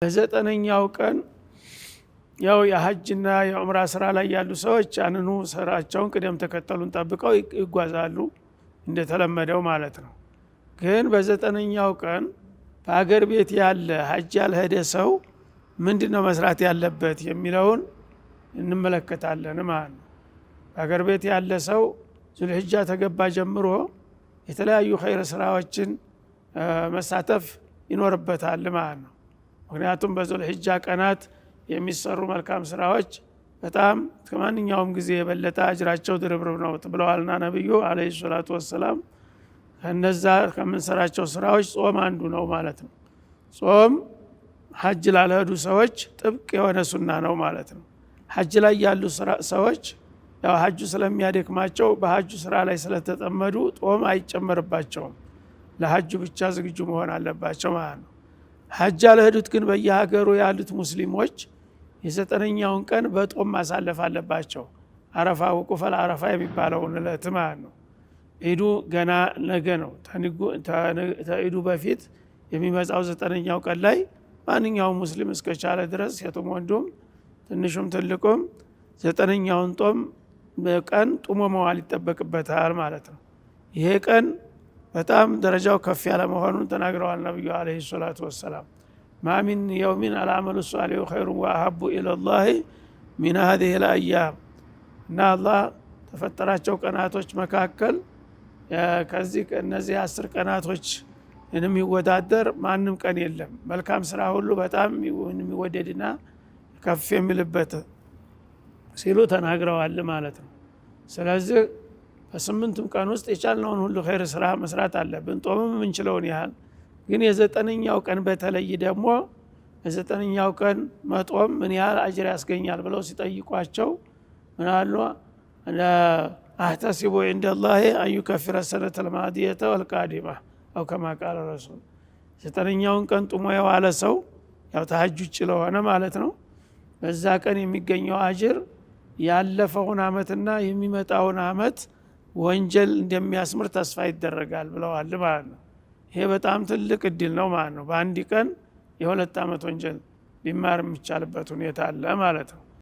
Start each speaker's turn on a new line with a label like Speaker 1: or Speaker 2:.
Speaker 1: በዘጠነኛው ቀን ያው የሐጅና የዑምራ ስራ ላይ ያሉ ሰዎች አንኑ ስራቸውን ቅደም ተከተሉን ጠብቀው ይጓዛሉ እንደተለመደው ማለት ነው። ግን በዘጠነኛው ቀን በአገር ቤት ያለ ሐጅ ያልሄደ ሰው ምንድነው መስራት ያለበት የሚለውን እንመለከታለን ማለት ነው። በአገር ቤት ያለ ሰው ዙልሂጃ ተገባ ጀምሮ የተለያዩ ኸይር ስራዎችን መሳተፍ ይኖርበታል ማለት ነው። ምክንያቱም በዙልሂጃ ቀናት የሚሰሩ መልካም ስራዎች በጣም ከማንኛውም ጊዜ የበለጠ አጅራቸው ድርብርብ ነው ብለዋልና ነብዩ አለይሂ ሰላቱ ወሰለም። ከነዛ ከምንሰራቸው ስራዎች ጾም አንዱ ነው ማለት ነው። ጾም ሐጅ ላልሄዱ ሰዎች ጥብቅ የሆነ ሱና ነው ማለት ነው። ሐጅ ላይ ያሉ ሰዎች ያው ሐጁ ስለሚያደክማቸው በሐጁ ስራ ላይ ስለተጠመዱ ጾም አይጨመርባቸውም። ለሐጁ ብቻ ዝግጁ መሆን አለባቸው ማለት ነው። ሐጅ ያልሄዱት ግን በየሀገሩ ያሉት ሙስሊሞች የዘጠነኛውን ቀን በጦም ማሳለፍ አለባቸው። አረፋ ወቁፈል አረፋ የሚባለውን እለት ማለት ነው። ኢዱ ገና ነገ ነው። ተኢዱ በፊት የሚመጣው ዘጠነኛው ቀን ላይ ማንኛውም ሙስሊም እስከቻለ ድረስ ሴቱም ወንዱም ትንሹም ትልቁም ዘጠነኛውን ጦም ቀን ጡሞ መዋል ይጠበቅበታል ማለት ነው። ይሄ ቀን በጣም ደረጃው ከፍ ያለ መሆኑን ተናግረዋል ነብዩ አለይሂ ሰላቱ ወሰለም። ማ ሚን የውሚን አልዓመሉ ሷሊሁ ኸይሩ ወአሐቡ ኢለላህ ሚን هذه الايام እና አላህ ተፈጠራቸው ቀናቶች መካከል ከዚህ እነዚህ 10 ቀናቶች የሚወዳደር ማንም ቀን የለም። መልካም ስራ ሁሉ በጣም የሚወደድና ከፍ የሚልበት ሲሉ ተናግረዋል ማለት ነው። ስለዚህ በስምንቱም ቀን ውስጥ የቻልነውን ሁሉ ኸይር ስራ መስራት አለብን። ጦምም እንችለውን ያህል ግን የዘጠነኛው ቀን በተለይ ደግሞ የዘጠነኛው ቀን መጦም ምን ያህል አጅር ያስገኛል ብለው ሲጠይቋቸው ምን አሉ? አህተሲቡ ዐንደላሂ አን ዩከፍረ ሰነተ ልማዲየተ ወልቃዲማ አው ከማ ቃለ ረሱል። ዘጠነኛውን ቀን ጡሞ የዋለ ሰው ያው ተሐጁ ስለሆነ ማለት ነው። በዛ ቀን የሚገኘው አጅር ያለፈውን አመትና የሚመጣውን አመት ወንጀል እንደሚያስምር ተስፋ ይደረጋል ብለዋል ማለት ነው። ይሄ በጣም ትልቅ እድል ነው ማለት ነው። በአንድ ቀን የ2 አመት ወንጀል ሊማር የሚቻልበት ሁኔታ አለ ማለት ነው።